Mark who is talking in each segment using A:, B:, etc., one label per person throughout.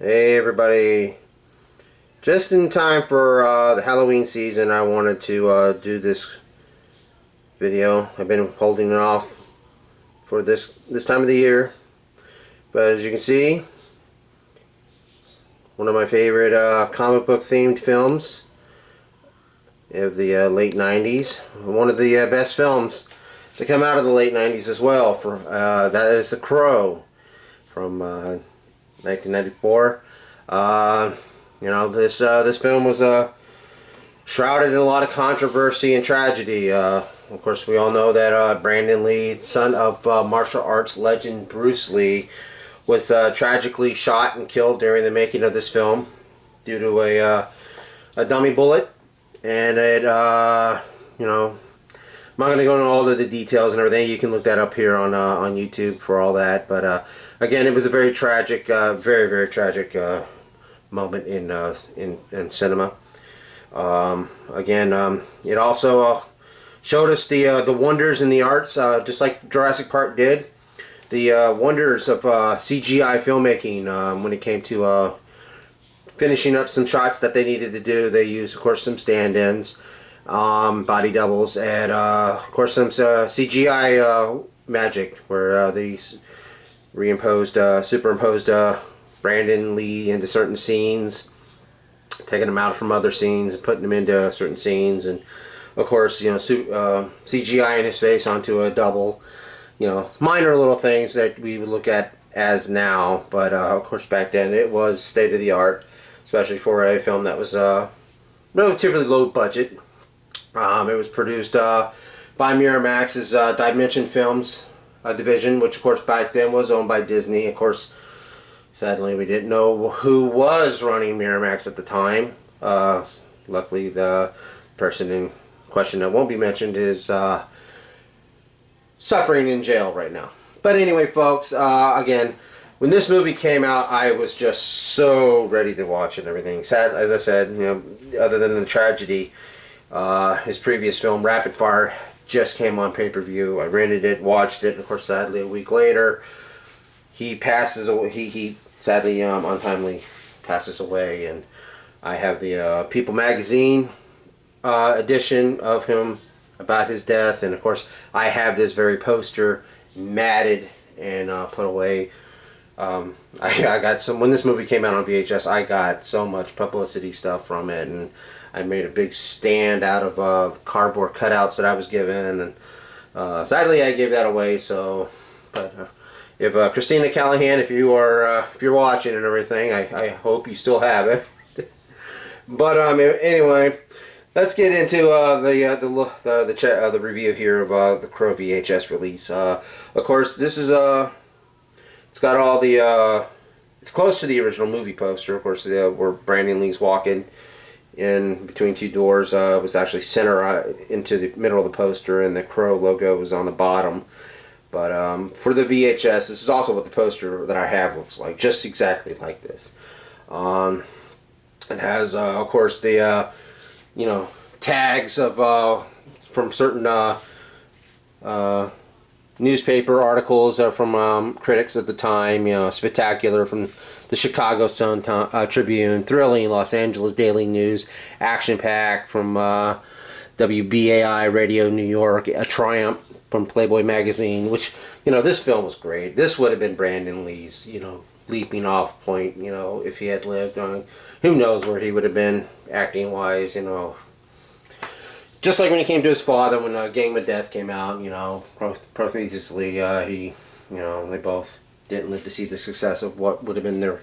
A: Hey everybody, just in time for the Halloween season I wanted to do this video. I've been holding it off for this time of the year, but as you can see, one of my favorite comic book themed films of the late 90s, one of the best films to come out of the late 90s as well. For that is The Crow from 1994. This film was shrouded in a lot of controversy and tragedy. Of course, we all know that Brandon Lee, son of martial arts legend Bruce Lee, was tragically shot and killed during the making of this film due to a dummy bullet. And it, I'm not going to go into all of the details and everything. You can look that up here on YouTube for all that. But again, it was a very tragic, very tragic moment in cinema. It also showed us the wonders in the arts, just like Jurassic Park did. The wonders of CGI filmmaking when it came to finishing up some shots that they needed to do. They used, of course, some stand-ins, body doubles, and of course some CGI magic where they superimposed Brandon Lee into certain scenes, taking him out from other scenes, putting him into certain scenes, and of course, CGI in his face onto a double. Minor little things that we would look at as now, but of course back then it was state of the art, especially for a film that was relatively low budget. It was produced by Miramax's Dimension Films division, which of course back then was owned by Disney. Of course, sadly we didn't know who was running Miramax at the time. Luckily the person in question that won't be mentioned is suffering in jail right now. But anyway, folks, again, when this movie came out, I was just so ready to watch it and everything. Sad, as I said, other than the tragedy, his previous film, Rapid Fire, just came on pay-per-view. I rented it, watched it, and of course, sadly, a week later, he passes away. He sadly, untimely passes away, and I have the People magazine edition of him about his death, and of course I have this very poster matted and put away. I got some, when this movie came out on VHS, I got so much publicity stuff from it, and I made a big stand out of cardboard cutouts that I was given, and sadly I gave that away. So, but if Christina Callahan, if you're watching and everything, I hope you still have it. But anyway, let's get into the review here of the Crow VHS release. Of course, this is it's got all the it's close to the original movie poster. Of course, where Brandon Lee's walking in between two doors was actually center into the middle of the poster, and the Crow logo was on the bottom. But for the VHS, this is also what the poster that I have looks like, just exactly like this. It has, of course, the tags of from certain newspaper articles from critics at the time. Spectacular from the Chicago Sun Tribune, thrilling Los Angeles Daily News, action-packed from WBAI Radio New York, a triumph from Playboy magazine. Which this film was great. This would have been Brandon Lee's leaping off point. If he had lived on. Who knows where he would have been acting wise, Just like when he came to his father when Game of Death came out, Prometheusly, they both didn't live to see the success of what would have been their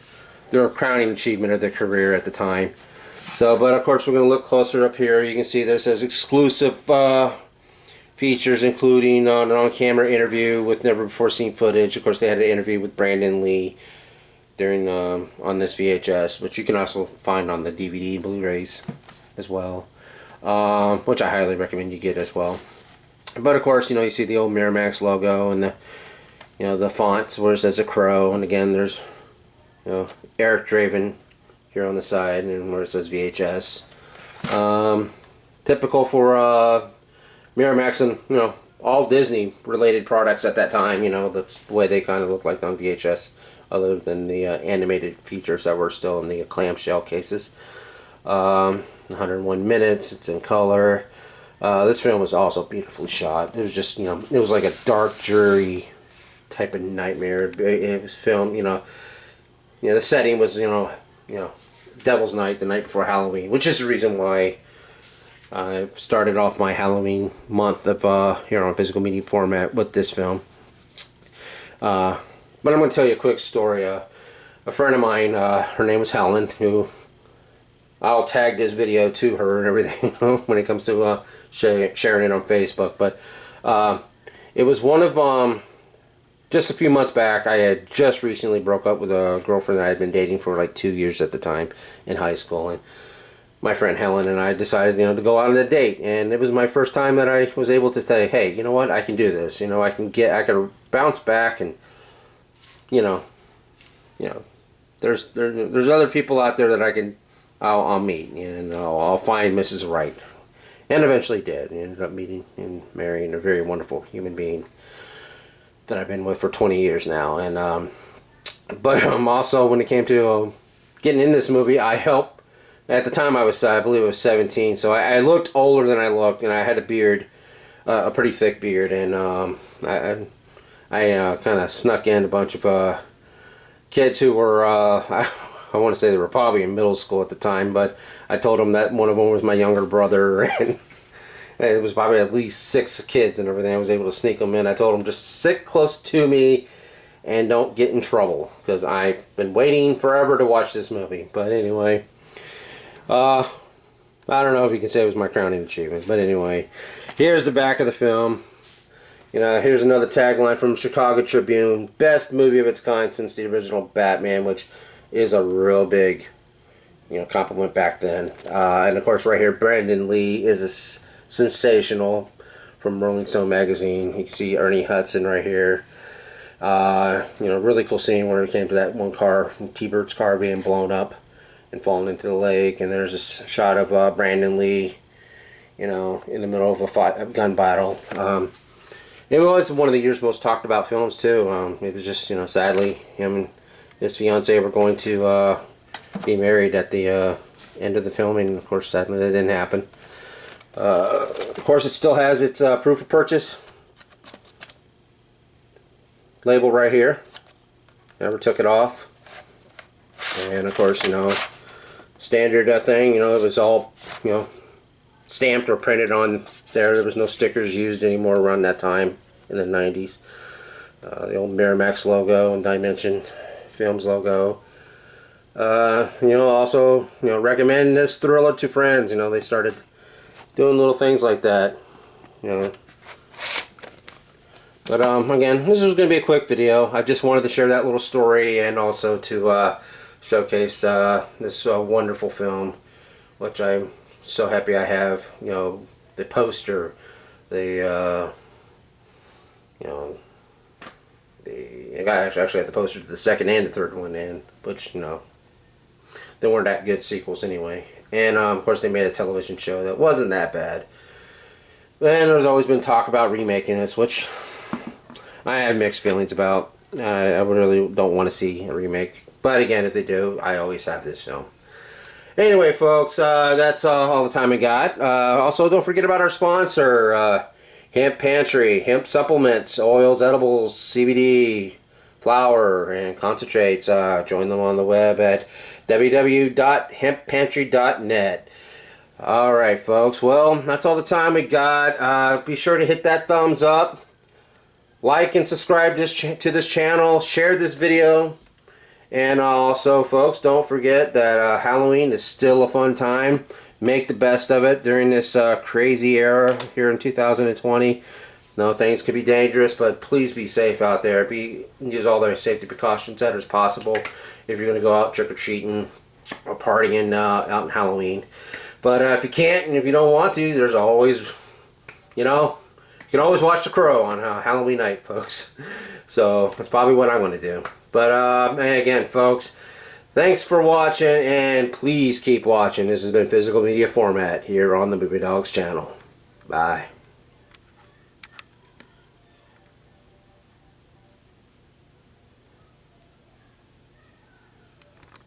A: crowning achievement of their career at the time. So, but of course we're going to look closer up here. You can see this as exclusive features, including an on-camera interview with never before seen footage. Of course, they had an interview with Brandon Lee during on this VHS, which you can also find on the DVD and Blu-rays as well, which I highly recommend you get as well. But of course, you see the old Miramax logo and the fonts where it says a Crow, and again there's Eric Draven here on the side, and where it says VHS. Typical for Miramax and all Disney related products at that time. That's the way they kind of look like on VHS other than the animated features that were still in the clamshell cases. 101 minutes. It's in color. This film was also beautifully shot. It was just, it was like a dark, dreary type of nightmare. It was filmed, the setting was, Devil's Night, the night before Halloween, which is the reason why I started off my Halloween month of here on Physical Media Format with this film. But I'm going to tell you a quick story. A friend of mine, her name was Helen, who I'll tag this video to her and everything when it comes to sharing it on Facebook. But it was one of just a few months back. I had just recently broke up with a girlfriend that I had been dating for like 2 years at the time in high school, and my friend Helen and I decided, to go out on a date, and it was my first time that I was able to say, hey, you know what, I can do this. I can bounce back, and there's other people out there that I'll meet, and I'll find Mrs. Right, and eventually did. And ended up meeting and marrying a very wonderful human being that I've been with for 20 years now. And but also when it came to getting in this movie, I helped. At the time I believe I was 17, so I looked older than I looked, and I had a beard, a pretty thick beard, and I kind of snuck in a bunch of kids who were, I want to say they were probably in middle school at the time, but I told them that one of them was my younger brother, and it was probably at least 6 kids and everything. I was able to sneak them in. I told them, just sit close to me and don't get in trouble, because I've been waiting forever to watch this movie. But anyway, I don't know if you can say it was my crowning achievement, but anyway, here's the back of the film. Here's another tagline from Chicago Tribune: best movie of its kind since the original Batman, which is a real big, compliment back then. And of course, right here, Brandon Lee is sensational from Rolling Stone magazine. You can see Ernie Hudson right here. Really cool scene where it came to that one car, T-Bird's car, being blown up and falling into the lake, and there's this shot of Brandon Lee, in the middle of a gun battle. It was one of the year's most talked about films too. It was just, sadly, him and his fiance were going to be married at the end of the filming. Of course, sadly, that didn't happen. Of course, it still has its proof of purchase label right here. Never took it off. And of course, standard thing. It was all, stamped or printed on there. There was no stickers used anymore around that time in the 90s. The old Miramax logo and Dimension Films logo. Also, recommend this thriller to friends. They started doing little things like that. But again, this is going to be a quick video. I just wanted to share that little story, and also to showcase this wonderful film, which I'm so happy I have. The poster, I actually had the poster to the second and the third one, and which they weren't that good sequels anyway. And of course, they made a television show that wasn't that bad. And there's always been talk about remaking this, which I have mixed feelings about. I really don't want to see a remake, but again, if they do, I always have this film. Anyway, folks, that's all the time I got. Also, don't forget about our sponsor, Hemp Pantry. Hemp supplements, oils, edibles, CBD, flour, and concentrates. Join them on the web at www.hemppantry.net. Alright, folks. Well, that's all the time we got. Be sure to hit that thumbs up. Like and subscribe to this channel. Share this video. And also, folks, don't forget that Halloween is still a fun time. Make the best of it during this crazy era here in 2020. No, things could be dangerous, but please be safe out there. Use all the safety precautions that are possible if you're going to go out trick-or-treating or partying out in Halloween. But if you can't and if you don't want to, there's always, you can always watch The Crow on Halloween night, folks. So that's probably what I'm going to do. But again, folks, thanks for watching, and please keep watching. This has been Physical Media Format here on the Movie Dawgs channel. Bye.